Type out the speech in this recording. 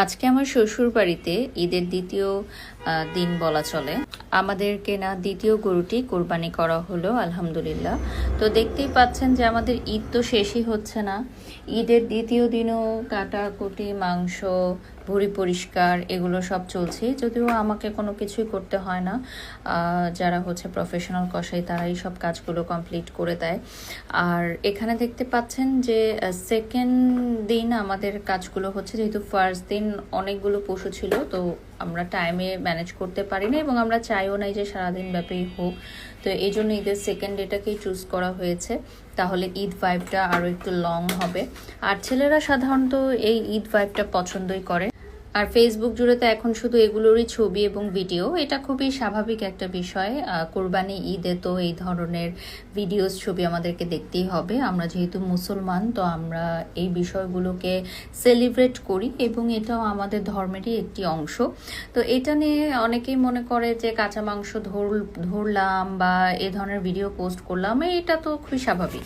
আজকে আমার শ্বশুর বাড়িতে ঈদের দ্বিতীয় দিন বলা চলে। আমাদের কেনা দ্বিতীয় গরুটি কোরবানি করা হলো আলহামদুলিল্লাহ। তো দেখতেই পাচ্ছেন যে আমাদের ঈদ তো শেষই হচ্ছে না, ঈদের দ্বিতীয় দিনও কাটাকুটি, মাংস, ভুঁড়ি পরিষ্কার এগুলো সব চলছে। যদিও আমাকে কোনো কিছুই করতে হয় না, যারা হচ্ছে প্রফেশনাল কসাই তারাই সব কাজগুলো কমপ্লিট করে দেয়। আর এখানে দেখতে পাচ্ছেন যে সেকেন্ড দিন আমাদের কাজগুলো হচ্ছে, যেহেতু ফার্স্ট দিন অনেকগুলো পশু ছিল, তো আমরা টাইমে ম্যানেজ করতে পারি না এবং আমরা চাইও নাই যে সারাদিন ব্যাপী হোক। তো এই জন্য ঈদের সেকেন্ড ডেটাকেই চুজ করা হয়েছে, তাহলে ঈদ ভাইবটা আরও একটু লং হবে। আর ছেলেরা সাধারণত এই ঈদ ভাইবটা পছন্দই করে। আর ফেসবুক জুড়ে তো এখন শুধু এগুলোরই ছবি এবং ভিডিও, এটা খুবই স্বাভাবিক একটা বিষয়। কোরবানি ঈদে তো এই ধরনের ভিডিওস, ছবি আমাদেরকে দেখতেই হবে। আমরা যেহেতু মুসলমান, তো আমরা এই বিষয়গুলোকে সেলিব্রেট করি এবং এটাও আমাদের ধর্মেরই একটি অংশ। তো এটা নিয়ে অনেকেই মনে করে যে কাঁচা মাংস ধরলাম বা এ ধরনের ভিডিও পোস্ট করলাম, এটা তো খুবই স্বাভাবিক।